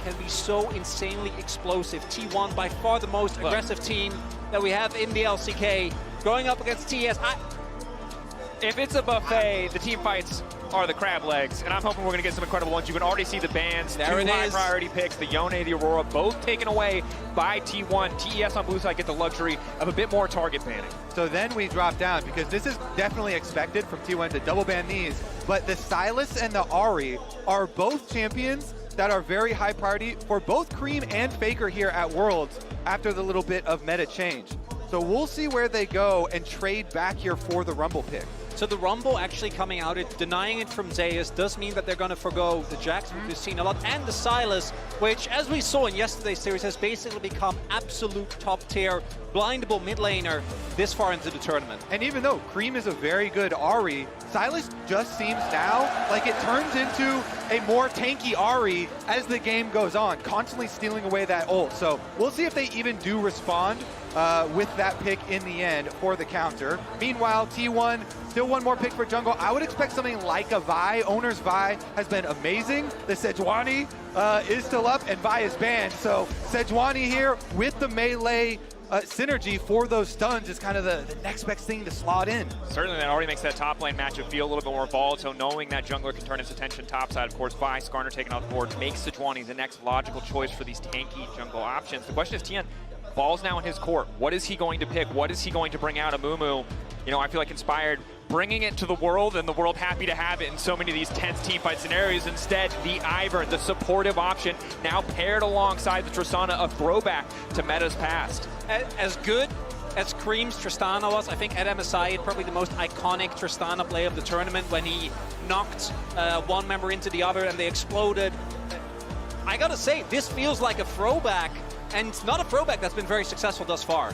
can be so insanely explosive. T1 by far the most aggressive team that we have in the LCK. Going up against TES, if it's a buffet, the team fights are the crab legs, and I'm hoping we're going to get some incredible ones. You can already see the bans, two high priority picks, the Yone, the Aurora, both taken away by T1. TES on blue side get the luxury of a bit more target banning. So then we drop down, because this is definitely expected from T1 to double ban these, but the Sylas and the Ahri are both champions that are very high priority for both Cream and Faker here at Worlds after the little bit of meta change. So we'll see where they go and trade back here for the Rumble pick. So the Rumble actually coming out, denying it from Zeus, does mean that they're going to forgo the Jax, which we've seen a lot, and the Sylas, which, as we saw in yesterday's series, has basically become absolute top-tier, blindable mid laner this far into the tournament. And even though Cream is a very good Ahri, Sylas just seems now like it turns into a more tanky Ahri as the game goes on, constantly stealing away that ult. So we'll see if they even do respond with that pick in the end for the counter. Meanwhile, T1, still one more pick for jungle. I would expect something like a Vi. Oner's Vi has been amazing. The Sejuani is still up, and Vi is banned. So Sejuani here with the melee synergy for those stuns is kind of the next best thing to slot in. Certainly that already makes that top lane matchup feel a little bit more volatile, knowing that jungler can turn his attention topside. Of course, Vi, Skarner taken off the board, makes Sejuani the next logical choice for these tanky jungle options. The question is, Tian, ball's now in his court. What is he going to pick? What is he going to bring out? Amumu, you know, I feel like inspired, bringing it to the world, and the world happy to have it in so many of these tense teamfight scenarios. Instead, the Ivern, the supportive option, now paired alongside the Tristana, a throwback to meta's past. As good as Cream's Tristana was, I think at MSI, probably the most iconic Tristana play of the tournament when he knocked one member into the other and they exploded. I gotta say, this feels like a throwback, and it's not a throwback that's been very successful thus far.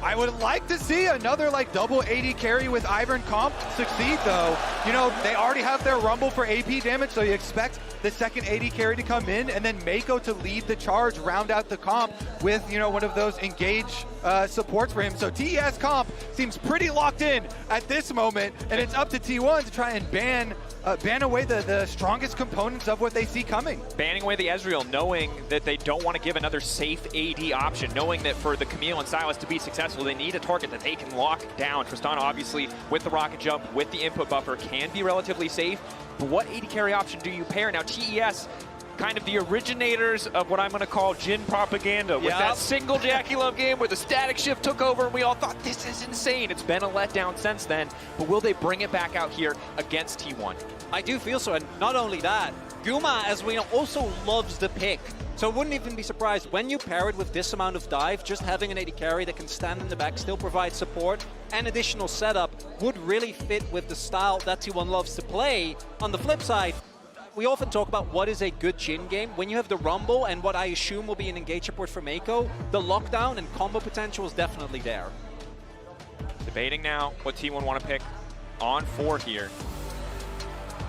I would like to see another like double AD carry with Ivern comp succeed though. You know, they already have their Rumble for AP damage, so you expect the second AD carry to come in, and then Mako to lead the charge, round out the comp with, you know, one of those engage supports for him. So TES comp seems pretty locked in at this moment, and it's up to T1 to try and ban away the strongest components of what they see coming. Banning away the Ezreal, knowing that they don't want to give another safe AD option, knowing that for the Camille and Sylas to be successful, they need a target that they can lock down. Tristana, obviously, with the rocket jump, with the input buffer, can be relatively safe. But what AD carry option do you pair? Now, TES, kind of the originators of what I'm going to call Jhin propaganda, with that single Jackie Love game where the static shift took over and we all thought, this is insane. It's been a letdown since then, but will they bring it back out here against T1? I do feel so, and not only that, Guma, as we know, also loves the pick. So I wouldn't even be surprised when you pair it with this amount of dive, just having an AD carry that can stand in the back, still provide support, and additional setup would really fit with the style that T1 loves to play. On the flip side, we often talk about what is a good Jhin game. When you have the Rumble and what I assume will be an engage support for Mako, the lockdown and combo potential is definitely there. Debating now what T1 want to pick on 4 here.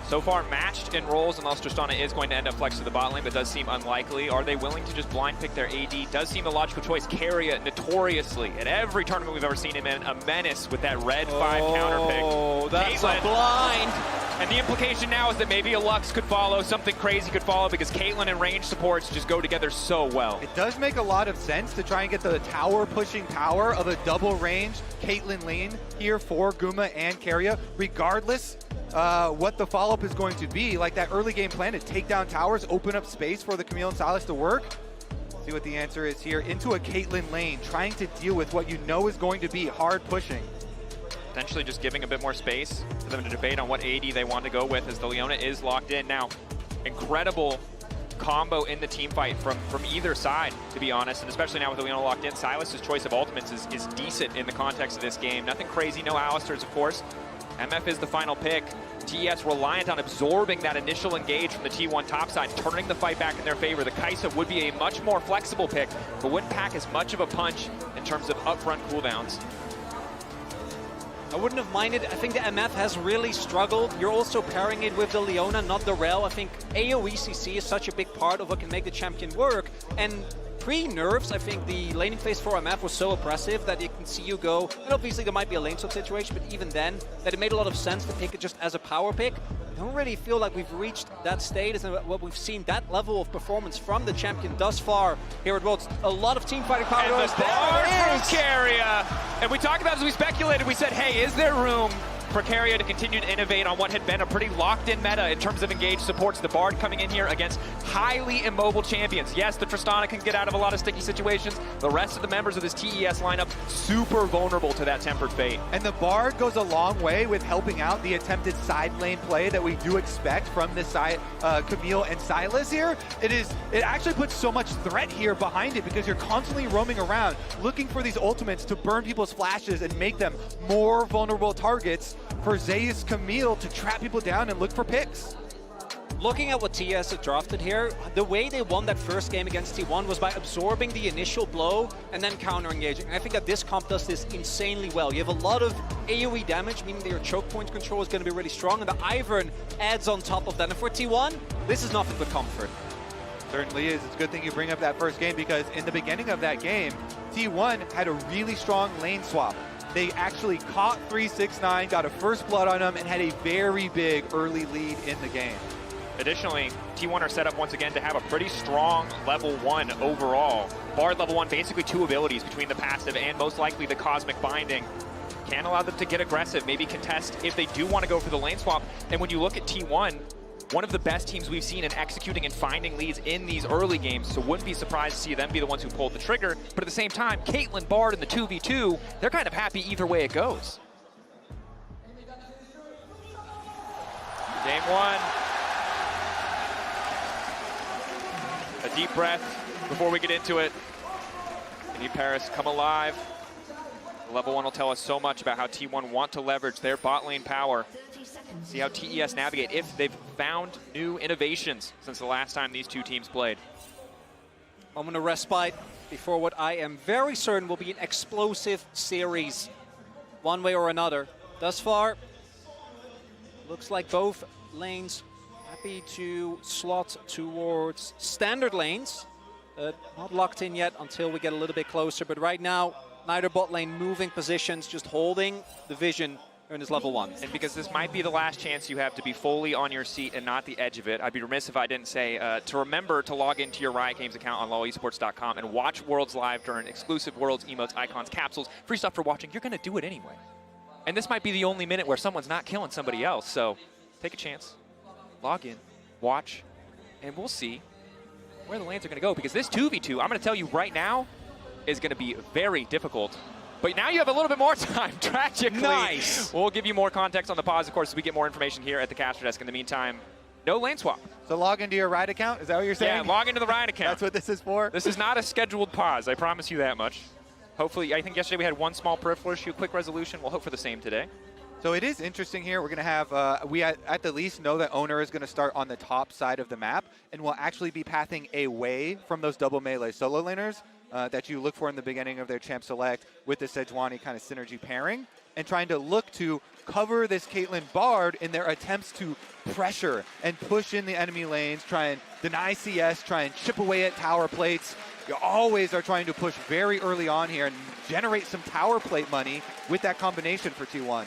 So far matched in roles, unless Tristana is going to end up flexing the bot lane, but does seem unlikely. Are they willing to just blind pick their AD? Does seem the logical choice. Keria, notoriously, at every tournament we've ever seen him in, a menace with that red 5 counter pick. Oh, that's a blind! And the implication now is that maybe a Lux could follow, something crazy could follow, because Caitlyn and range supports just go together so well. It does make a lot of sense to try and get the tower pushing power of a double range Caitlyn lane here for Guma and Keria, regardless what the follow-up is going to be. Like that early game plan to take down towers, open up space for the Camille and Sylas to work. See what the answer is here. Into a Caitlyn lane, trying to deal with what you know is going to be hard pushing. Potentially just giving a bit more space for them to debate on what AD they want to go with, as the Leona is locked in. Now, incredible combo in the team fight from either side, to be honest, and especially now with the Leona locked in. Sylas' choice of ultimates is decent in the context of this game. Nothing crazy, no Alistairs, of course. MF is the final pick. TES reliant on absorbing that initial engage from the T1 topside, turning the fight back in their favor. The Kai'Sa would be a much more flexible pick, but wouldn't pack as much of a punch in terms of upfront cooldowns. I wouldn't have minded. I think the MF has really struggled. You're also pairing it with the Leona, not the Rel. I think AoE/CC is such a big part of what can make the champion work. And pre-nerfs, I think the laning phase for MF was so oppressive that it can see you go, and obviously there might be a lane swap situation, but even then, that it made a lot of sense to pick it just as a power pick. don't really feel like we've reached that status and what we've seen, that level of performance from the champion thus far here at Worlds. A lot of team fighting power. And the bar from Keria. And we talked about, as we speculated, we said, hey, is there room for Keria to continue to innovate on what had been a pretty locked-in meta in terms of engaged supports? The Bard coming in here against highly immobile champions. Yes, the Tristana can get out of a lot of sticky situations. The rest of the members of this TES lineup super vulnerable to that tempered fate. And the Bard goes a long way with helping out the attempted side lane play that we do expect from this side, Camille and Silas here. It actually puts so much threat here behind it because you're constantly roaming around looking for these ultimates to burn people's flashes and make them more vulnerable targets for Zeus Camille to trap people down and look for picks. Looking at what TES have drafted here, the way they won that first game against T1 was by absorbing the initial blow and then counter-engaging. And I think that this comp does this insanely well. You have a lot of AoE damage, meaning that your choke point control is going to be really strong, and the Ivern adds on top of that. And for T1, this is nothing but comfort. Certainly is. It's a good thing you bring up that first game because in the beginning of that game, T1 had a really strong lane swap. They actually caught 369, got a first blood on them, and had a very big early lead in the game. Additionally, T1 are set up once again to have a pretty strong level 1 overall. Bard level 1, basically 2 abilities between the passive and most likely the Cosmic Binding. Can allow them to get aggressive, maybe contest if they do want to go for the lane swap. And when you look at T1, one of the best teams we've seen in executing and finding leads in these early games, so wouldn't be surprised to see them be the ones who pulled the trigger. But at the same time, Caitlyn, Bard, and the 2v2, they're kind of happy either way it goes. Game 1. A deep breath before we get into it. We need Paris come alive. Level 1 will tell us so much about how T1 want to leverage their bot lane power. See how TES navigate if they've found new innovations since the last time these two teams played. Moment of respite before what I am very certain will be an explosive series, one way or another. Thus far, looks like both lanes happy to slot towards standard lanes. Not locked in yet until we get a little bit closer, but right now, neither bot lane moving positions, just holding the vision in this level 1. And because this might be the last chance you have to be fully on your seat and not the edge of it, I'd be remiss if I didn't say to remember to log into your Riot Games account on lowesports.com and watch Worlds live during exclusive Worlds, emotes, icons, capsules, free stuff for watching. You're going to do it anyway. And this might be the only minute where someone's not killing somebody else, so take a chance, log in, watch, and we'll see where the lanes are going to go. Because this 2v2, I'm going to tell you right now, is going to be very difficult. But now you have a little bit more time, tragically. Nice. We'll give you more context on the pause, of course, as we get more information here at the caster desk. In the meantime, no lane swap. So log into your Riot account? Is that what you're saying? Yeah, log into the Riot account. That's what this is for? This is not a scheduled pause, I promise you that much. Hopefully, I think yesterday we had one small peripheral issue, quick resolution. We'll hope for the same today. So it is interesting here. We're going to have, we at the least know that Oner is going to start on the top side of the map and will actually be pathing away from those double melee solo laners that you look for in the beginning of their champ select with the Sejuani kind of synergy pairing, and trying to look to cover this Caitlyn Bard in their attempts to pressure and push in the enemy lanes, try and deny CS, try and chip away at tower plates. You always are trying to push very early on here and generate some tower plate money with that combination for T1.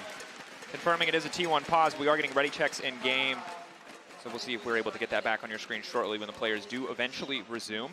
Confirming it is a T1 pause. We are getting ready checks in game, so we'll see if we're able to get that back on your screen shortly when the players do eventually resume.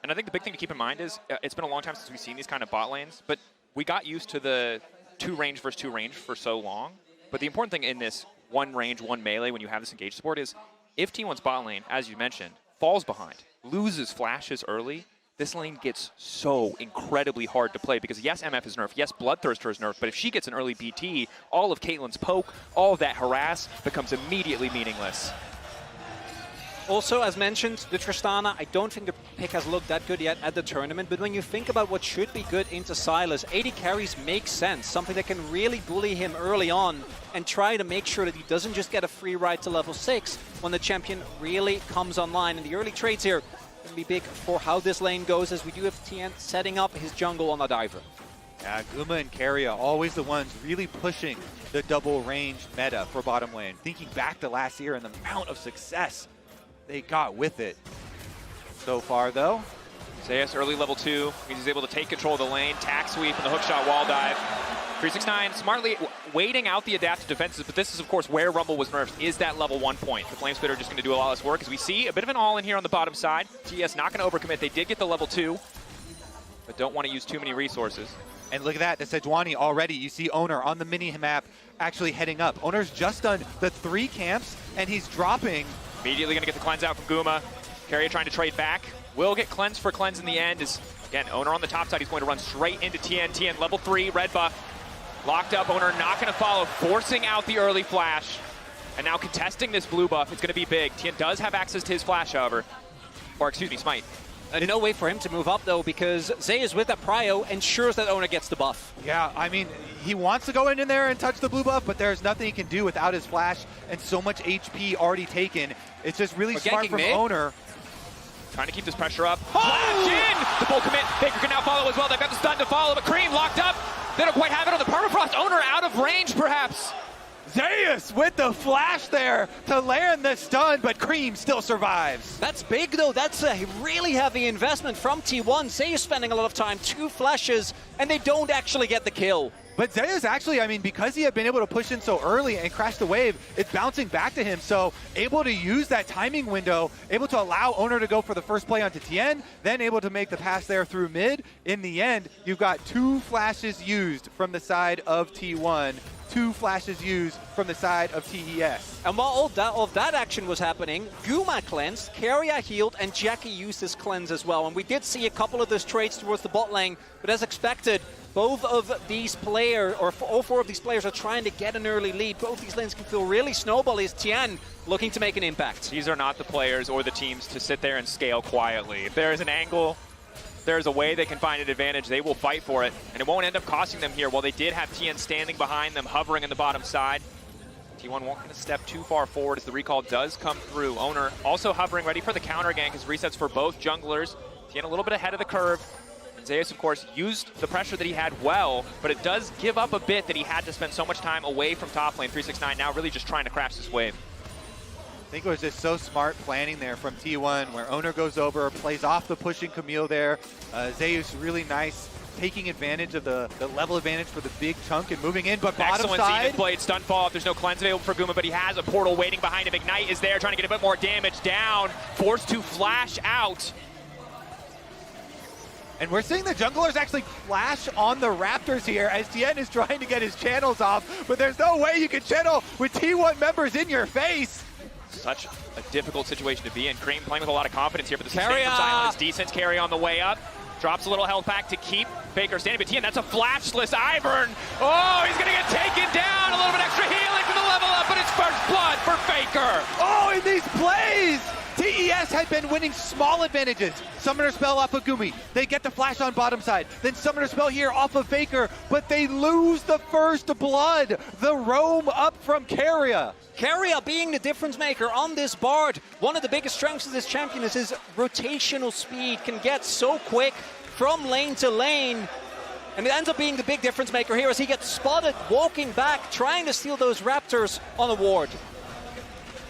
And I think the big thing to keep in mind is it's been a long time since we've seen these kind of bot lanes, but we got used to the 2 range versus 2 range for so long. But the important thing in this 1 range, 1 melee when you have this engaged support is if T1's bot lane, as you mentioned, falls behind, loses flashes early, this lane gets so incredibly hard to play because yes, MF is nerfed, yes, Bloodthirster is nerfed, but if she gets an early BT, all of Caitlyn's poke, all of that harass becomes immediately meaningless. Also, as mentioned, the Tristana, I don't think the pick has looked that good yet at the tournament, but when you think about what should be good into Silas, 80 carries make sense, something that can really bully him early on and try to make sure that he doesn't just get a free ride to level 6 when the champion really comes online. And the early trades here going to be big for how this lane goes, as we do have TN setting up his jungle on the diver. Yeah, Guma and Keria, always the ones really pushing the double range meta for bottom lane. Thinking back to last year and the amount of success they got with it. So far, though, Zeus early level 2 means he's able to take control of the lane, tack sweep, and the hookshot wall dive. 369 smartly waiting out the adaptive defenses, but this is, of course, where Rumble was nerfed, is that level 1 point. The Flamespitter are just going to do a lot less work, as we see a bit of an all-in here on the bottom side. TES not going to overcommit. They did get the level 2, but don't want to use too many resources. And look at that, the Sejuani already. You see Oner on the mini-map actually heading up. Oner's just done the 3 camps, and he's dropping. Immediately going to get the cleanse out from Guma. Keria trying to trade back. Will get cleanse for cleanse in the end. Is again, Oner on the top side. He's going to run straight into TN. TN level 3, red buff. Locked up, Oner not going to follow, forcing out the early flash. And now contesting this blue buff, it's going to be big. TN does have access to his flash, however. Or, excuse me, smite. No way for him to move up, though, because Zeus with that prio ensures that Oner gets the buff. Yeah, I mean, he wants to go in there and touch the blue buff, but there's nothing he can do without his flash and so much HP already taken. It's just really smart from Oner. Trying to keep this pressure up. Flash in! The full commit. Faker can now follow as well. They've got the stun to follow, but Cream locked up. They don't quite have it on the permafrost. Oner out of range, perhaps. Zeus with the flash there to land the stun, but Cream still survives. That's big, though. That's a really heavy investment from T1. Zeus spending a lot of time, 2 flashes, and they don't actually get the kill. But Zeus actually, I mean, because he had been able to push in so early and crash the wave, it's bouncing back to him. So able to use that timing window, able to allow Oner to go for the first play onto Tien, then able to make the pass there through mid. In the end, you've got 2 flashes used from the side of T1. 2 flashes used from the side of TES. And while all of that action was happening, Guma cleansed, Keria healed, and Jackie used his cleanse as well. And we did see a couple of those trades towards the bot lane, but as expected, both of these players, or all 4 of these players, are trying to get an early lead. Both these lanes can feel really snowbally as Tian looking to make an impact. These are not the players or the teams to sit there and scale quietly. If there is an angle, there's a way they can find an advantage, they will fight for it, and it won't end up costing them here. While they did have Tien standing behind them, hovering in the bottom side, T1 won't going to step too far forward as the recall does come through. Oner also hovering, ready for the counter gank as resets for both junglers. Tien a little bit ahead of the curve. And Zeus, of course, used the pressure that he had well, but it does give up a bit that he had to spend so much time away from top lane. 369 now really just trying to crash this wave. I think it was just so smart planning there from T1, where Oner goes over, plays off the pushing Camille there. Zeus really nice, taking advantage of the level advantage for the big chunk and moving in, but bottom excellent side. Zenith Blade, stun fall. There's no cleanse available for Guma, but he has a portal waiting behind him. Ignite is there, trying to get a bit more damage down. Forced to flash out. And we're seeing the junglers actually flash on the Raptors here as Tien is trying to get his channels off, but there's no way you can channel with T1 members in your face. Such a difficult situation to be in. Cream playing with a lot of confidence here, but the sustain from Silent is decent. Keria on the way up. Drops a little health back to keep Faker standing. But Tien, that's a flashless Ivern. Oh, he's going to get taken down. A little bit extra healing for the level up, but it's first blood for Faker. Oh, in these plays! TES had been winning small advantages. Summoner spell off of Gumi. They get the flash on bottom side. Then summoner spell here off of Faker, but they lose the first blood. The roam up from Keria. Keria being the difference maker on this Bard. One of the biggest strengths of this champion is his rotational speed. Can get so quick from lane to lane. And it ends up being the big difference maker here as he gets spotted walking back, trying to steal those Raptors on a ward.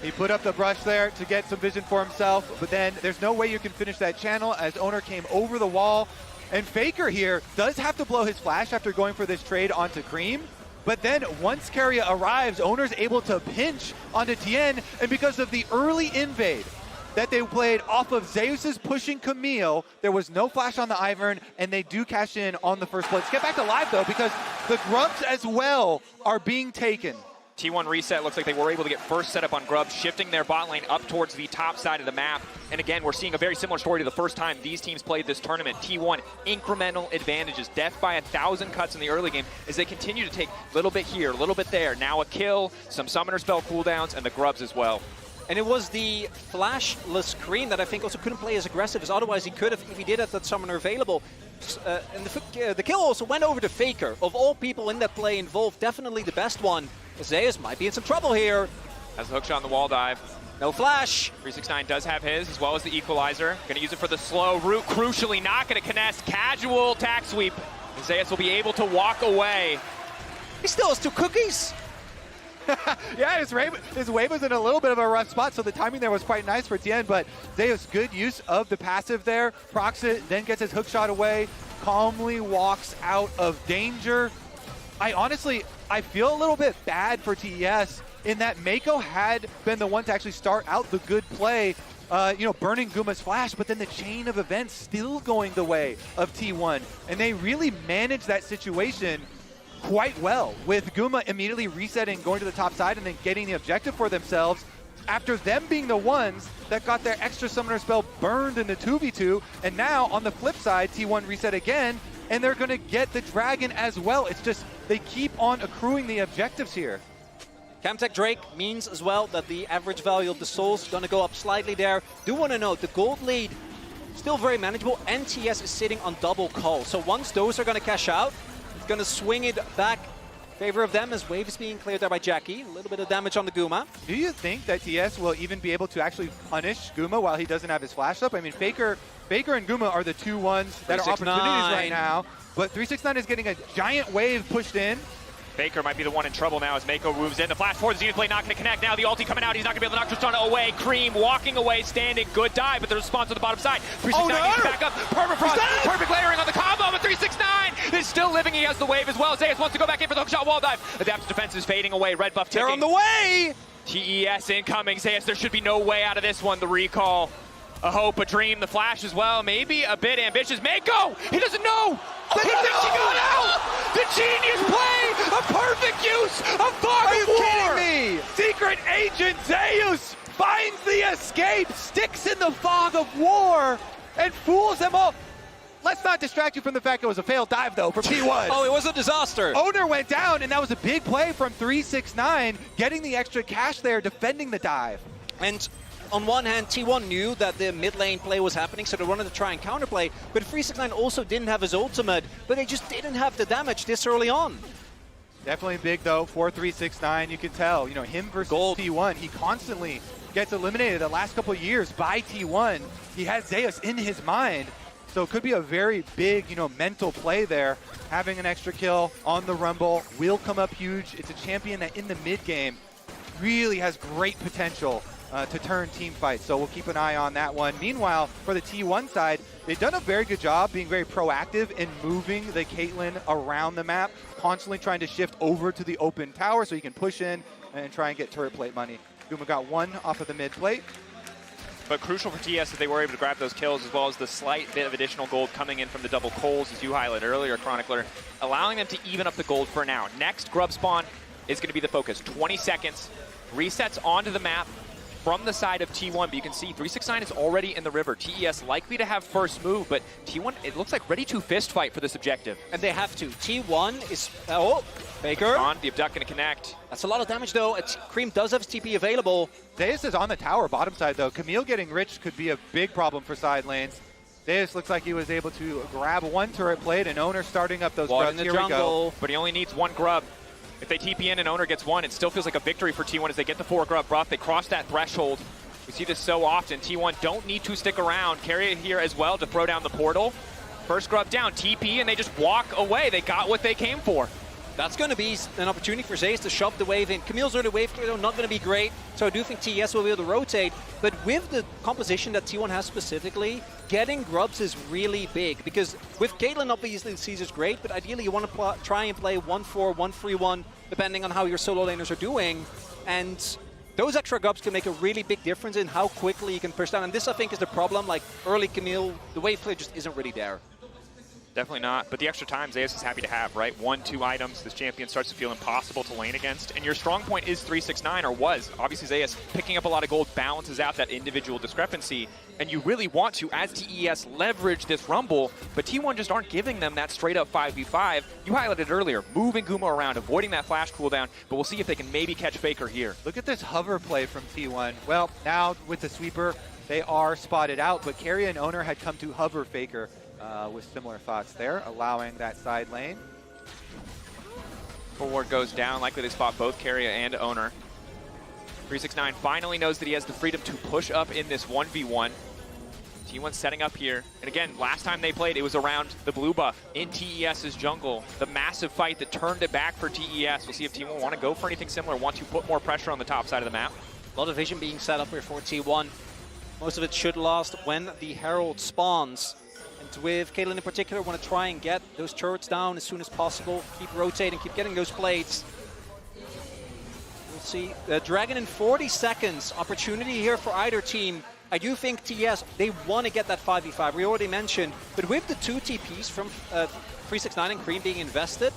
He put up the brush there to get some vision for himself, but then there's no way you can finish that channel as Oner came over the wall. And Faker here does have to blow his flash after going for this trade onto Cream. But then once Keria arrives, Oner's able to pinch onto Tien, and because of the early invade that they played off of Zeus's pushing Camille, there was no flash on the Ivern, and they do cash in on the first blood. Let's get back to live though, because the Grubs as well are being taken. T1 reset, looks like they were able to get first setup on Grub, shifting their bot lane up towards the top side of the map. And again, we're seeing a very similar story to the first time these teams played this tournament. T1, incremental advantages, death by 1,000 cuts in the early game as they continue to take a little bit here, a little bit there. Now a kill, some summoner spell cooldowns, and the Grubs as well. And it was the flashless Cream that I think also couldn't play as aggressive as otherwise he could have if he did have that summoner available. And the kill also went over to Faker. Of all people in that play involved, definitely the best one. Zeus might be in some trouble here. Has the hookshot on the wall dive. No flash. 369 does have his, as well as the equalizer. Going to use it for the slow route. Crucially, not going to connect. Casual tack sweep. Zeus will be able to walk away. He still has 2 cookies. Yeah, his wave was in a little bit of a rough spot, so the timing there was quite nice for Tien, but Zeus, good use of the passive there. Procs it, then gets his hookshot away, calmly walks out of danger. I feel a little bit bad for TES in that Mako had been the one to actually start out the good play, burning Guma's flash, but then the chain of events still going the way of T1. And they really managed that situation quite well, with Guma immediately resetting, going to the top side, and then getting the objective for themselves after them being the ones that got their extra summoner spell burned in the 2v2. And now, on the flip side, T1 reset again, and they're going to get the dragon as well. It's just, they keep on accruing the objectives here. Camtech Drake means as well that the average value of the souls is going to go up slightly there. Do want to note, the gold lead still very manageable, and TS is sitting on double call. So once those are going to cash out, it's going to swing it back in favor of them as wave is being cleared there by Jackie. A little bit of damage on the Guma. Do you think that TS will even be able to actually punish Guma while he doesn't have his flash up? I mean, Faker and Guma are the two ones that are opportunities right now, but 369 is getting a giant wave pushed in. Faker might be the one in trouble now as Mako moves in. The flash forward, the Zenith Blade not going to connect. Now the ulti coming out. He's not going to be able to knock Tristana away. Cream walking away, standing. Good dive, but the response on the bottom side. 369 needs back up. Permafrost. Perfect layering on the combo, but 369 is still living. He has the wave as well. Zeus wants to go back in for the hookshot wall dive. Adaptive defense is fading away. Red buff ticking. They're on the way! TES incoming. Zeus, there should be no way out of this one. The recall. A hope, a dream, the flash as well. Maybe a bit ambitious. Mako! He doesn't know! He thinks he got out! The genius play! A perfect use of fog of war! Are you kidding me? Secret Agent Zeus finds the escape, sticks in the fog of war, and fools them all. Let's not distract you from the fact it was a failed dive, though, from T1. Oh, it was a disaster. Oner went down, and that was a big play from 369, getting the extra cash there, defending the dive. And on one hand, T1 knew that the mid lane play was happening, so they wanted to try and counterplay, but 369 also didn't have his ultimate, but they just didn't have the damage this early on. Definitely big, though, for 369. You can tell, him versus T1, he constantly gets eliminated the last couple of years by T1. He has Zeus in his mind, so it could be a very big, mental play there. Having an extra kill on the Rumble will come up huge. It's a champion that in the mid game really has great potential to turn team fights, so we'll keep an eye on that one. Meanwhile, for the T1 side, they've done a very good job being very proactive in moving the Caitlyn around the map, constantly trying to shift over to the open tower so he can push in and try and get turret plate money. Guma got one off of the mid plate. But crucial for TS that they were able to grab those kills, as well as the slight bit of additional gold coming in from the double coals, as you highlighted earlier, Chronicler, allowing them to even up the gold for now. Next, grub spawn is going to be the focus. 20 seconds, resets onto the map from the side of T1, but you can see 369 is already in the river. TES likely to have first move, but T1, it looks like ready to fist fight for this objective. And they have to. T1 is... Oh, Faker. On, the abduct going to connect. That's a lot of damage, though. Cream does have TP available. Zeus is on the tower, bottom side, though. Camille getting rich could be a big problem for side lanes. Zeus looks like he was able to grab one turret plate, and Oner starting up those grubs. Here we go. But he only needs one grub. If they TP in and Oner gets one, it still feels like a victory for T1 as they get the 4 grub buff. They cross that threshold. We see this so often. T1 don't need to stick around. Keria here as well to throw down the portal. First grub down, TP, and they just walk away. They got what they came for. That's going to be an opportunity for Zeus to shove the wave in. Camille's early wave clear, though, not going to be great, so I do think TES will be able to rotate. But with the composition that T1 has specifically, getting grubs is really big, because with Caitlyn, obviously the Caesar's great, but ideally you want to try and play 1-4, 1-3-1, depending on how your solo laners are doing. And those extra grubs can make a really big difference in how quickly you can push down. And this, I think, is the problem. Like, early Camille, the wave clear just isn't really there. Definitely not, but the extra time Zeus is happy to have, right? 1-2 items, this champion starts to feel impossible to lane against, and your strong point is 369, or was. Obviously Zeus picking up a lot of gold balances out that individual discrepancy, and you really want to, as TES, leverage this Rumble, but T1 just aren't giving them that straight-up 5v5. You highlighted earlier, moving Guma around, avoiding that flash cooldown, but we'll see if they can maybe catch Faker here. Look at this hover play from T1. Well, now with the sweeper, they are spotted out, but Keria and Oner had come to hover Faker. With similar thoughts there, allowing that side lane. Forward goes down, likely they spot both Keria and Oner. 369 finally knows that he has the freedom to push up in this 1v1. T1 setting up here. And again, last time they played, it was around the blue buff in TES's jungle. The massive fight that turned it back for TES. We'll see if T1 want to go for anything similar, want to put more pressure on the top side of the map. A lot of vision being set up here for T1. Most of it should last when the Herald spawns. And Select, with Caitlyn in particular, want to try and get those turrets down as soon as possible. Keep rotating, keep getting those plates. We'll see. Dragon in 40 seconds. Opportunity here for either team. I do think TES, they want to get that 5v5. We already mentioned. But with the 2 TPs from 369 and Cream being invested,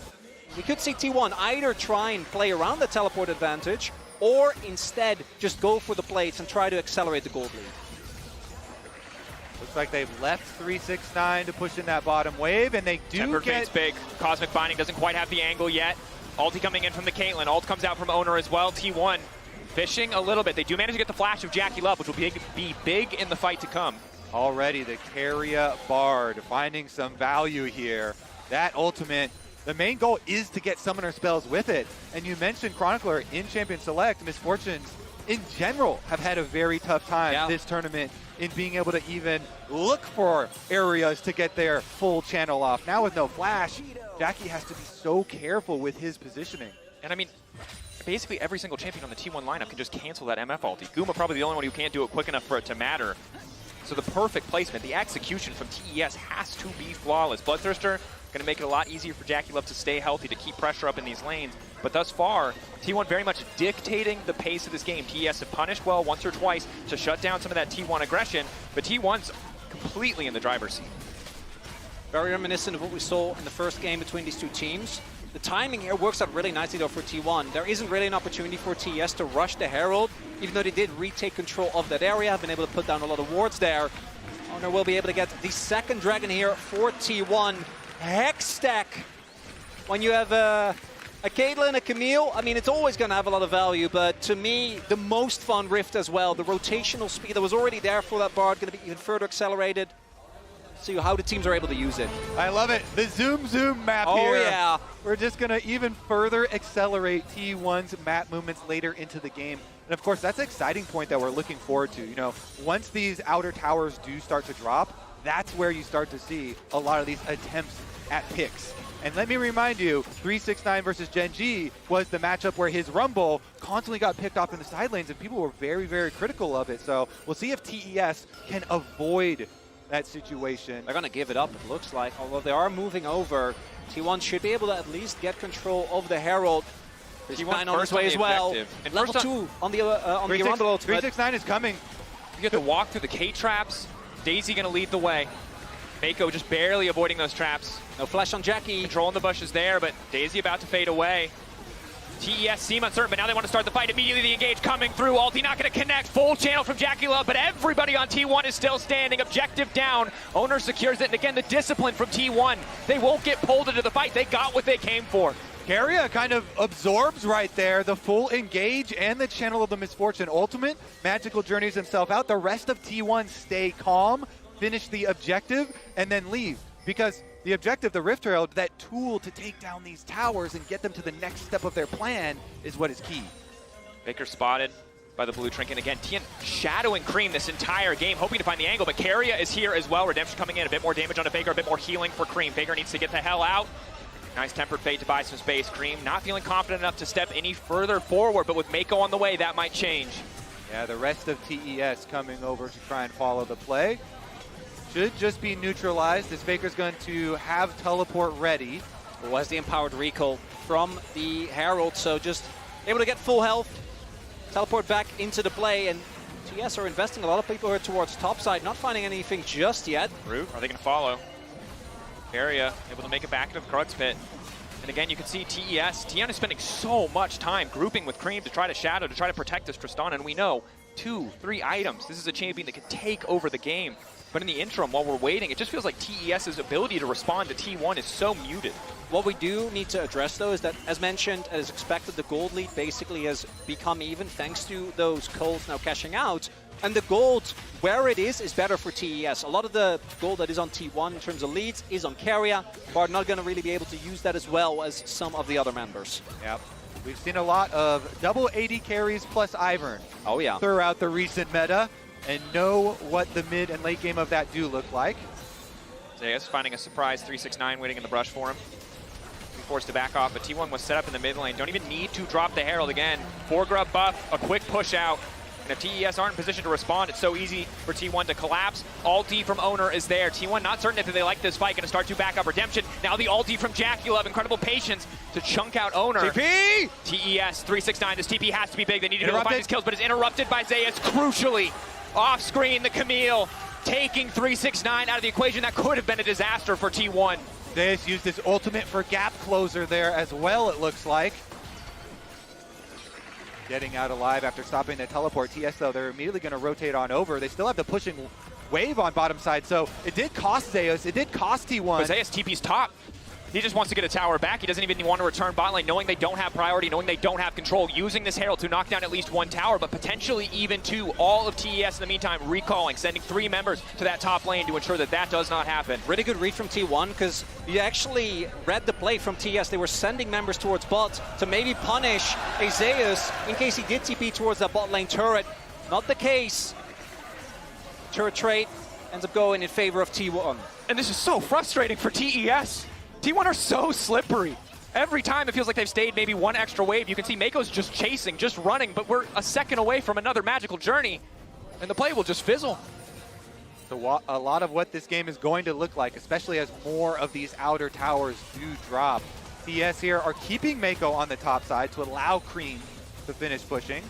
we could see T1 either try and play around the teleport advantage, or instead just go for the plates and try to accelerate the gold lead. Looks like they've left 369 to push in that bottom wave, and they do Tempered get... Fate's big. Cosmic Binding doesn't quite have the angle yet. Ulti coming in from the Caitlyn. Ult comes out from Oner as well. T1 fishing a little bit. They do manage to get the flash of Jackie Love, which will be big in the fight to come. Already the Keria Bard finding some value here. That ultimate, the main goal is to get summoner spells with it. And you mentioned Chronicler in Champion Select. Misfortunes in general have had a very tough time this tournament in being able to even look for areas to get their full channel off. Now with no flash, Jackie has to be so careful with his positioning. And I mean, basically every single champion on the T1 lineup can just cancel that MF ulti. Guma probably the only one who can't do it quick enough for it to matter. So the perfect placement, the execution from TES has to be flawless. Bloodthirster going to make it a lot easier for Jackie Love to stay healthy, to keep pressure up in these lanes. But thus far, T1 very much dictating the pace of this game. TES have punished well once or twice to shut down some of that T1 aggression, but T1's completely in the driver's seat. Very reminiscent of what we saw in the first game between these two teams. The timing here works out really nicely though for T1. There isn't really an opportunity for TES to rush the Herald, even though they did retake control of that area, have been able to put down a lot of wards there. Oner will be able to get the second dragon here for T1. Hex stack. When you have a Caitlyn, a Camille, I mean, it's always going to have a lot of value, but to me, the most fun Rift as well. The rotational speed that was already there for that Bard, going to be even further accelerated. See how the teams are able to use it. I love it. The zoom map here. Oh, yeah. We're just going to even further accelerate T1's map movements later into the game. And of course, that's an exciting point that we're looking forward to. You know, once these outer towers do start to drop, that's where you start to see a lot of these attempts at picks. And let me remind you, 369 versus Gen G was the matchup where his Rumble constantly got picked off in the side lanes, and people were very, very critical of it. So we'll see if TES can avoid that situation. They're going to give it up, it looks like. Although they are moving over, T1 should be able to at least get control of the Herald. T1 on his way as well. And Level 2 on the Rumble. 369 is coming. You get to walk through the K-traps. Daisy going to lead the way. Mako just barely avoiding those traps. No flash on Jackie. Controlling the bushes there, but Daisy about to fade away. TES seem uncertain, but now they want to start the fight. Immediately the engage coming through. Ulti not going to connect. Full channel from Jackie Love, but everybody on T1 is still standing. Objective down. Oner secures it, and again, the discipline from T1. They won't get pulled into the fight. They got what they came for. Keria kind of absorbs right there the full engage and the channel of the misfortune ultimate. Magical journeys himself out. The rest of T1 stay calm, finish the objective, and then leave. Because the objective, the Rift Herald, that tool to take down these towers and get them to the next step of their plan is what is key. Faker spotted by the blue trinket. Again, Tien shadowing Cream this entire game, hoping to find the angle, but Keria is here as well. Redemption coming in, a bit more damage on a Faker, a bit more healing for Cream. Faker needs to get the hell out. Nice Tempered Fate to buy some space. Cream not feeling confident enough to step any further forward, but with Mako on the way, that might change. Yeah, the rest of TES coming over to try and follow the play. Should just be neutralized. This Faker's going to have teleport ready. It was the empowered recall from the Herald, so just able to get full health, teleport back into the play, and TES are investing a lot of people here towards top side, not finding anything just yet. Root, are they going to follow? Keria able to make it back into the Krug's pit. And again, you can see TES. Tiana is spending so much time grouping with Cream to try to shadow, to try to protect this Tristana, and we know 2-3 items. This is a champion that can take over the game. But in the interim, while we're waiting, it just feels like TES's ability to respond to T1 is so muted. What we do need to address, though, is that, as mentioned, as expected, the gold lead basically has become even thanks to those culls now cashing out. And the gold, where it is better for TES. A lot of the gold that is on T1 in terms of leads is on Keria, but not going to really be able to use that as well as some of the other members. Yep. We've seen a lot of double AD carries plus Ivern throughout the recent meta, and know what the mid and late game of that do look like. Zeus finding a surprise 369 waiting in the brush for him. Be forced to back off, but T1 was set up in the mid lane. Don't even need to drop the Herald again. 4 grub buff, a quick push out. And if TES aren't in position to respond, it's so easy for T1 to collapse. Ulti from Oner is there. T1 not certain if they like this fight, going to start to back up Redemption. Now the ulti from Jack, you'll have incredible patience to chunk out Oner. TP! TES 369, this TP has to be big. They need to go find these kills, but it's interrupted by Zeus. Crucially, off screen, the Camille taking 369 out of the equation. That could have been a disaster for T1. Zeus used his ultimate for gap closer there as well, it looks like. Getting out alive after stopping the teleport. TS, though, they're immediately going to rotate on over. They still have the pushing wave on bottom side, so it did cost Zeus. It did cost T1. But Zeus TP's top. He just wants to get a tower back. He doesn't even want to return bot lane, knowing they don't have priority, knowing they don't have control, using this Herald to knock down at least one tower, but potentially even two. All of TES in the meantime recalling, sending 3 members to that top lane to ensure that that does not happen. Really good read from T1, because you actually read the play from TS. They were sending members towards bot to maybe punish a Zeus in case he did TP towards that bot lane turret. Not the case. Turret trade ends up going in favor of T1. And this is so frustrating for TES. T1 are so slippery. Every time it feels like they've stayed maybe one extra wave. You can see Mako's just chasing, just running, but we're a second away from another magical journey, and the play will just fizzle. So a lot of what this game is going to look like, especially as more of these outer towers do drop. TS here are keeping Mako on the top side to allow Cream to finish pushing.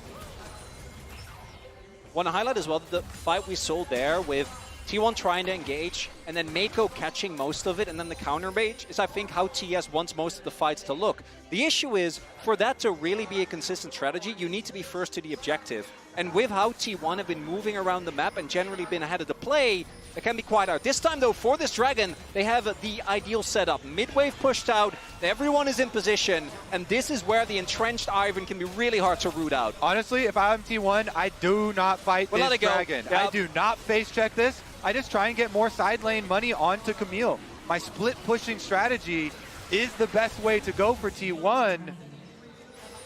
Want to highlight as well the fight we saw there with T1 trying to engage, and then Mako catching most of it, and then the counter mage is, I think, how TS wants most of the fights to look. The issue is, for that to really be a consistent strategy, you need to be first to the objective. And with how T1 have been moving around the map and generally been ahead of the play, it can be quite hard. This time, though, for this Dragon, they have the ideal setup. Mid-wave pushed out, everyone is in position, and this is where the entrenched Ivan can be really hard to root out. Honestly, if I'm T1, I do not fight this Dragon. Yep. I do not face check this. I just try and get more side lane money onto Camille. My split pushing strategy is the best way to go for T1.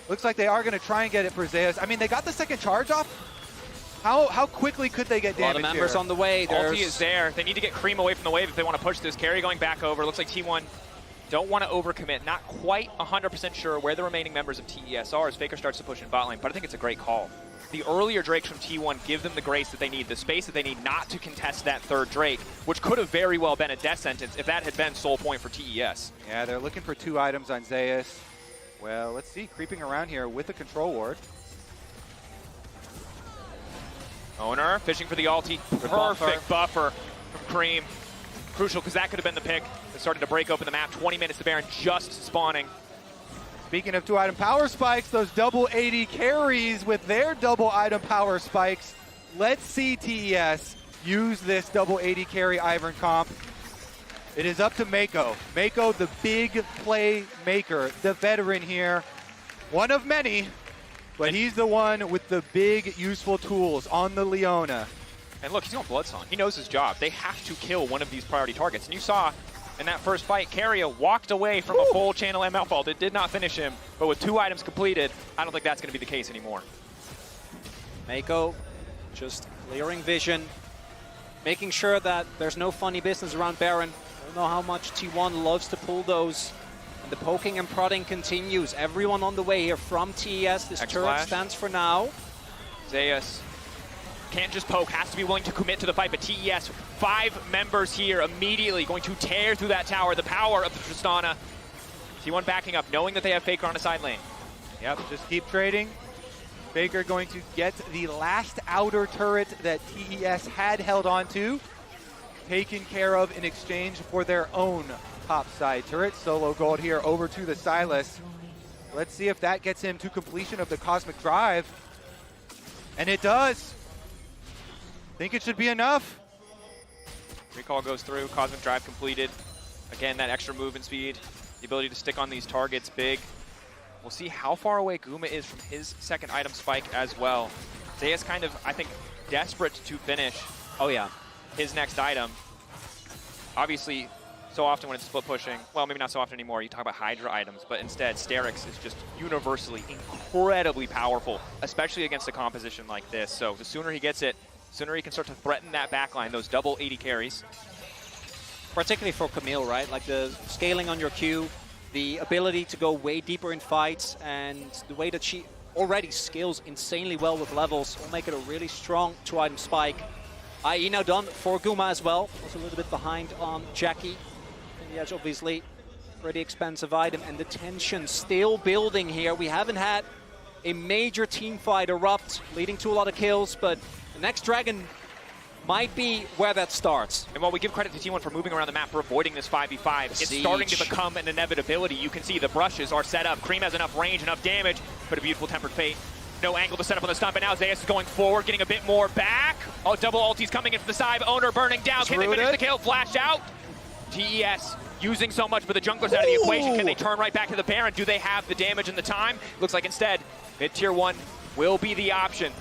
Looks like they are going to try and get it for Zeus. I mean, they got the second charge off. How quickly could they get damage? A lot of members here? on the way. Ulti is there. They need to get Cream away from the wave if they want to push this. Keria going back over. Looks like T1 don't want to overcommit. Not quite 100% sure where the remaining members of TES are as Faker starts to push in bot lane, but I think it's a great call. The earlier Drakes from T1 give them the grace that they need, the space that they need not to contest that third Drake, which could have very well been a death sentence if that had been sole point for TES. Yeah, they're looking for 2 items on Zeus. Well, let's see, creeping around here with a control ward. Oner fishing for the ulti. Perfect buffer from Cream. Crucial, because that could have been the pick. They started to break open the map. 20 minutes to Baron just spawning. Speaking of 2 item power spikes, those double 80 carries with their double item power spikes. Let's see TES use this double 80 carry Ivern comp. It is up to Mako. Mako, the big play maker, the veteran here. One of many, but he's the one with the big useful tools on the Leona. And look, he's on Bloodsong. He knows his job. They have to kill one of these priority targets. And you saw in that first fight, Keria walked away from a full channel ML fault. It did not finish him, but with 2 items completed, I don't think that's going to be the case anymore. Mako just clearing vision, making sure that there's no funny business around Baron. I don't know how much T1 loves to pull those. And the poking and prodding continues. Everyone on the way here from TES. This turret stands for now. Zeus can't just poke, has to be willing to commit to the fight, but TES, 5 members here immediately going to tear through that tower. The power of the Tristana. T1 backing up, knowing that they have Faker on the side lane. Yep, just keep trading. Faker going to get the last outer turret that TES had held on to, taken care of in exchange for their own top side turret. Solo gold here over to the Sylas. Let's see if that gets him to completion of the Cosmic Drive. And it does. Think it should be enough. Recall goes through, Cosmic Drive completed. Again, that extra movement speed, the ability to stick on these targets big. We'll see how far away Guma is from his second item spike as well. Zeus kind of, I think, desperate to finish. Oh yeah. His next item. Obviously, so often when it's split pushing, well, maybe not so often anymore, you talk about Hydra items, but instead, Sterix is just universally incredibly powerful, especially against a composition like this. So the sooner he gets it, the sooner he can start to threaten that backline, those double 80 carries. Particularly for Camille, right? Like the scaling on your Q, the ability to go way deeper in fights, and the way that she already scales insanely well with levels, will make it a really strong 2-item spike. IE now done for Guma as well. Also a little bit behind on Jackie. And the Edge, obviously, pretty expensive item, and the tension still building here. We haven't had a major team fight erupt, leading to a lot of kills, but the next Dragon might be where that starts. And while we give credit to T1 for moving around the map, for avoiding this 5v5, it's starting to become an inevitability. You can see the brushes are set up. Cream has enough range, enough damage, but a beautiful Tempered Fate. No angle to set up on the stun, but now Zeus is going forward, getting a bit more back. Oh, double ultis coming into the side. Oner burning down. Can they finish the kill? Flash out. TES using so much, but the jungler's out of the equation. Can they turn right back to the Baron? Do they have the damage and the time? Looks like instead, mid-tier 1 will be the option.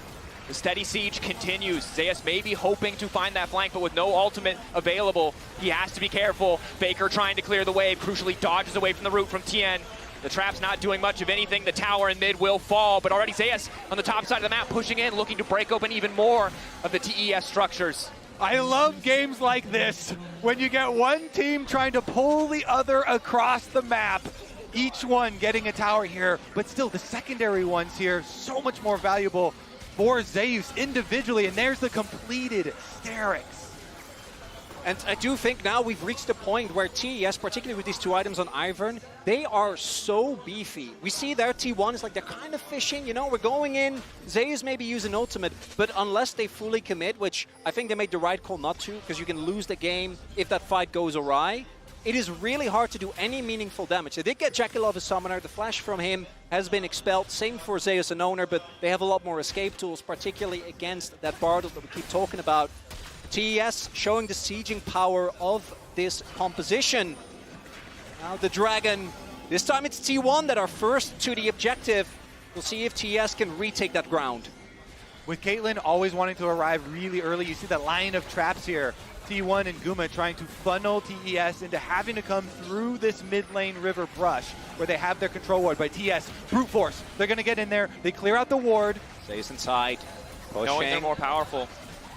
The steady siege continues. Zeus may be hoping to find that flank, but with no ultimate available, he has to be careful. Faker trying to clear the wave, crucially dodges away from the root from Tien. The trap's not doing much of anything. The tower in mid will fall, but already Zeus on the top side of the map pushing in, looking to break open even more of the TES structures. I love games like this, when you get one team trying to pull the other across the map, each one getting a tower here, but still the secondary ones here, so much more valuable for Zeus individually, and there's the completed Sterix. And I do think now we've reached a point where TES, particularly with these 2 items on Ivern, they are so beefy. We see their T1 is like they're kind of fishing, you know, we're going in, Zeus maybe use an ultimate, but unless they fully commit, which I think they made the right call not to, because you can lose the game if that fight goes awry, it is really hard to do any meaningful damage. They did get Jackalov as summoner, the flash from him has been expelled, same for Zeus and Oner, but they have a lot more escape tools, particularly against that Bard that we keep talking about. TES showing the sieging power of this composition. Now the Dragon, this time it's T1 that are first to the objective. We'll see if TES can retake that ground. With Caitlyn always wanting to arrive really early, you see that line of traps here. T1 and Guma trying to funnel TES into having to come through this mid lane river brush where they have their control ward. By TES, brute force. They're going to get in there. They clear out the ward. Stays inside. Knowing they're more powerful.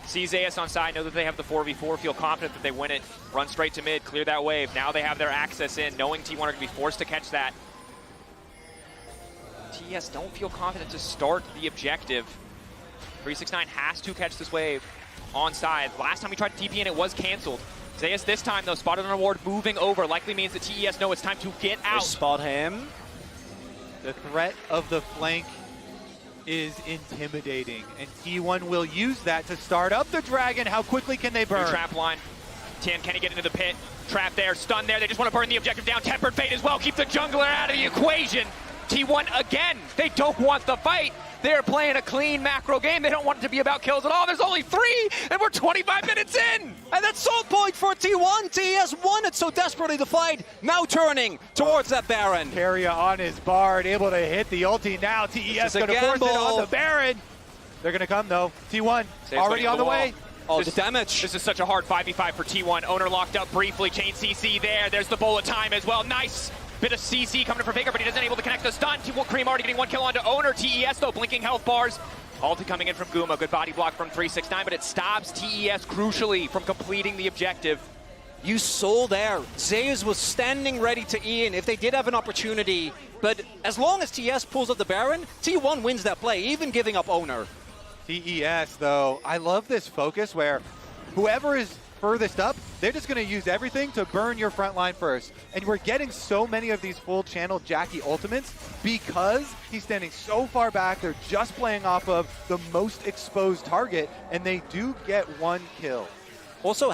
See Zeus on side, know that they have the 4v4, feel confident that they win it. Run straight to mid, clear that wave. Now they have their access in, knowing T1 are going to be forced to catch that. TES don't feel confident to start the objective. 369 has to catch this wave on side. Last time we tried to TP in, it was canceled. Zeus this time, though, spotted on a ward, moving over. Likely means that TES know it's time to get out. They spot him. The threat of the flank is intimidating, and T1 will use that to start up the Dragon. How quickly can they burn? New trap line. Tien, can he get into the pit? Trap there, stun there. They just want to burn the objective down. Tempered Fate as well. Keep the jungler out of the equation. T1 again. They don't want the fight. They're playing a clean macro game. They don't want it to be about kills at all. There's only 3, and we're 25 minutes in. And that's salt point for T1. TES wanted so desperately to fight. Now turning towards that Baron. Keria on his Bard, able to hit the ulti now. TES going to force it on the Baron. They're going to come, though. T1 already on the way. Oh, the damage. This is such a hard 5v5 for T1. Oner locked up briefly. Chain CC there. There's the bowl of time as well. Nice. Bit of CC coming in for Faker, but he doesn't able to connect the stun. Cream already getting 1 kill onto Oner. TES, though, blinking health bars. Ulti coming in from Guma. Good body block from 369, but it stops TES crucially from completing the objective. You saw there, Zeus was standing ready to E in if they did have an opportunity, but as long as TES pulls up the Baron, T1 wins that play, even giving up Oner. TES, though, I love this focus where whoever is furthest up, they're just going to use everything to burn your front line first. And we're getting so many of these full channel Jackie ultimates because he's standing so far back. They're just playing off of the most exposed target, and they do get 1 kill. Also,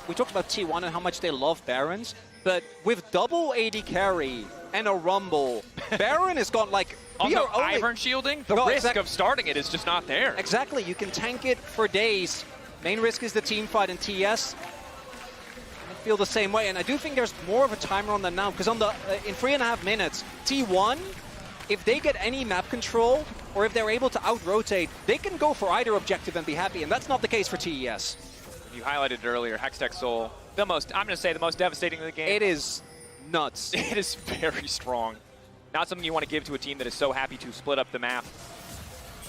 we talked about T1 and how much they love Barons, but with double AD carry and a Rumble, Baron has got like... On the Ivern shielding, the risk of starting it is just not there. Exactly, you can tank it for days. Main risk is the team fight in TS. I feel the same way, and I do think there's more of a timer on them now, because on the in 3.5 minutes, T1, if they get any map control, or if they're able to out-rotate, they can go for either objective and be happy, and that's not the case for TES. You highlighted it earlier, Hextech Soul, I'm going to say the most devastating in the game. It is nuts. It is very strong. Not something you want to give to a team that is so happy to split up the map.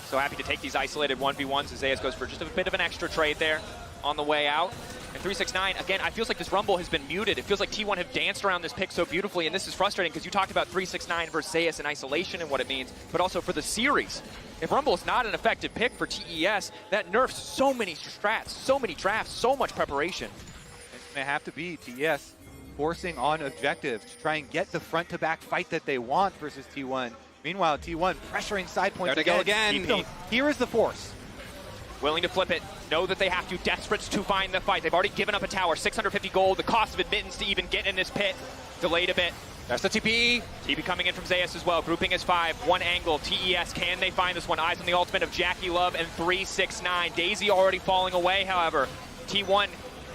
So happy to take these isolated 1v1s as Zeus goes for just a bit of an extra trade there on the way out. And 369, again, I feels like this Rumble has been muted. It feels like T1 have danced around this pick so beautifully, and this is frustrating because you talked about 369 versus Zeus in isolation and what it means, but also for the series. If Rumble is not an effective pick for TES, that nerfs so many strats, so many drafts, so much preparation. It's going to have to be TES forcing on objectives to try and get the front-to-back fight that they want versus T1. Meanwhile, T1 pressuring side points there to go again. Here is the force. Willing to flip it, know that they have to, desperate to find the fight. They've already given up a tower, 650 gold, the cost of admittance to even get in this pit, delayed a bit. There's the TP. TP coming in from Zeus as well, grouping is 5, one angle, TES, can they find this one? Eyes on the ultimate of Jackie Love and 369. Daisy already falling away, however. T1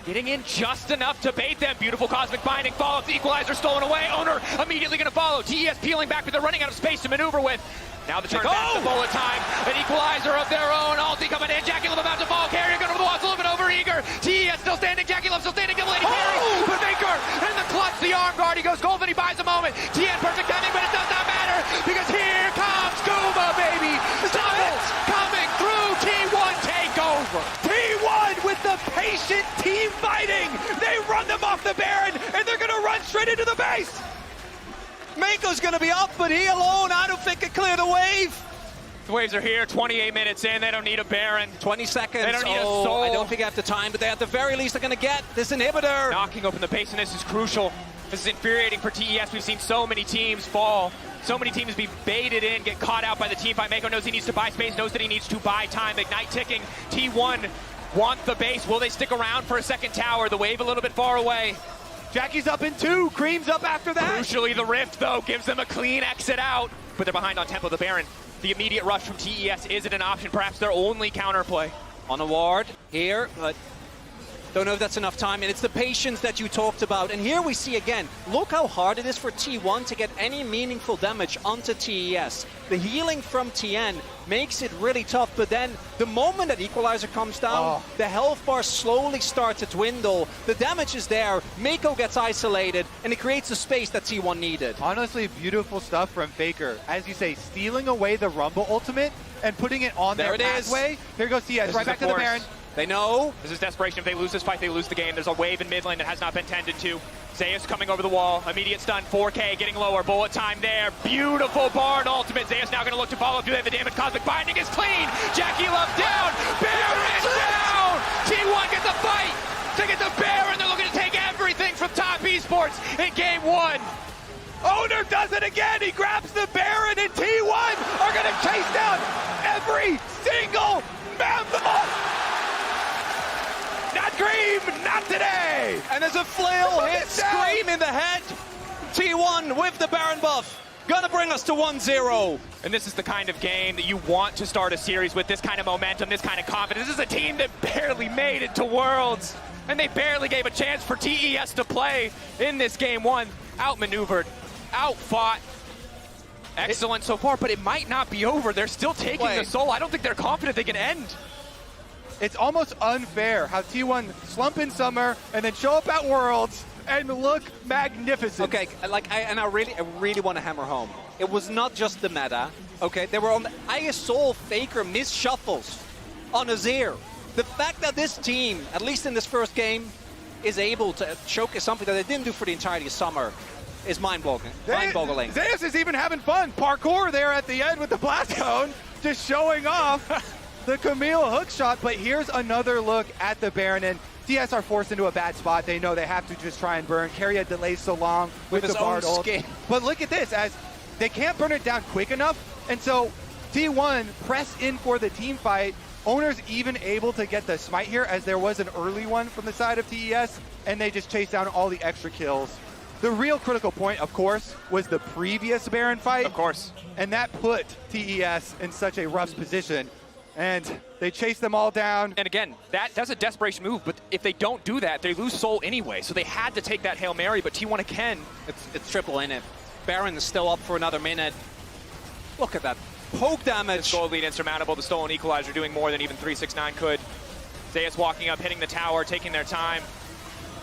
getting in just enough to bait them. Beautiful cosmic binding, follow-up, the equalizer stolen away. Oner immediately gonna follow. TES peeling back, but they're running out of space to maneuver with. Now the turn back to bullet time. An equalizer of their own. Ulti coming in. Jackie Love about to fall. Keria going over the wall. It's a little bit over eager. TES still standing. Jackie Love still standing. Double lady carry. But Faker in the clutch. The arm guard. He goes gold and he buys a moment. TN perfect timing, but it does not matter because here comes Guma, baby. Doubles coming through. T1 takeover. T1 with the patient team fighting. They run them off the Baron, and they're going to run straight into the base. Mako's gonna be up, but he alone, I don't think, can clear the wave. The waves are here, 28 minutes in, they don't need a Baron. 20 seconds. They don't need a soul. I don't think they have the time, but they at the very least are gonna get this inhibitor. Knocking open the base, and this is crucial. This is infuriating for TES. We've seen so many teams fall. So many teams be baited in, get caught out by the team fight. Mako knows he needs to buy space, knows that he needs to buy time. Ignite ticking. T1 want the base. Will they stick around for a second tower? The wave a little bit far away. Jackie's up in 2, Cream's up after that. Crucially, the Rift, though, gives them a clean exit out. But they're behind on tempo. The Baron, the immediate rush from TES isn't an option. Perhaps their only counterplay. On a ward here, but don't know if that's enough time. And it's the patience that you talked about. And here we see again, look how hard it is for T1 to get any meaningful damage onto TES. The healing from TN makes it really tough, but then the moment that equalizer comes down, the health bars slowly start to dwindle. The damage is there, Mako gets isolated, and it creates the space that T1 needed. Honestly, beautiful stuff from Faker. As you say, stealing away the Rumble ultimate and putting it on their pathway. Here goes TS, right back to the Baron. They know. This is desperation. If they lose this fight, they lose the game. There's a wave in mid lane that has not been tended to. Zeus coming over the wall. Immediate stun. 4K getting lower. Bullet time there. Beautiful Bard ultimate. Zeus now going to look to follow. Do they have the damage? Cosmic Binding is clean. Jackie Love down. Baron down. T1 gets a fight to get the Baron. They're looking to take everything from top esports in game 1. Oner does it again. He grabs the Baron, and T1 are going to chase down every single mammoth. Not Cream, not today! And there's a flail hit, Scream in the head. T1 with the Baron buff. Gonna bring us to 1-0. And this is the kind of game that you want to start a series with, this kind of momentum, this kind of confidence. This is a team that barely made it to Worlds, and they barely gave a chance for TES to play in this game 1. Outmaneuvered, outfought. Excellent so far, but it might not be over. They're still taking the soul. I don't think they're confident they can end. It's almost unfair how T1 slump in summer and then show up at Worlds and look magnificent. Okay, I really want to hammer home. It was not just the meta. Okay, they were on the ISO Faker miss shuffles on Azir. The fact that this team, at least in this first game, is able to showcase something that they didn't do for the entirety of summer is mind-boggling. Zeus is even having fun. Parkour there at the end with the blast cone, just showing off the Camille hook shot. But here's another look at the Baron, and TS are forced into a bad spot. They know they have to just try and burn. Keria delays so long with the Bard ult. But look at this, as they can't burn it down quick enough, and so T1 press in for the team fight. Oner's even able to get the smite here, as there was an early one from the side of TES, and they just chase down all the extra kills. The real critical point, of course, was the previous Baron fight. Of course. And that put TES in such a rough position. And they chase them all down. And again, that's a desperation move, but if they don't do that, they lose soul anyway. So they had to take that Hail Mary, but T1 again. It's triple in it. Baron is still up for another minute. Look at that poke damage. This gold lead insurmountable. The stolen equalizer doing more than even 369 could. Zeus walking up, hitting the tower, taking their time.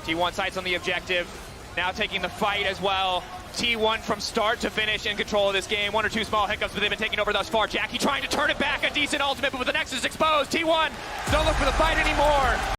T1 sights on the objective. Now taking the fight as well. T1 from start to finish in control of this game. One or two small hiccups, but they've been taking over thus far. Jackie trying to turn it back, a decent ultimate, but with the Nexus exposed. T1 don't look for the fight anymore.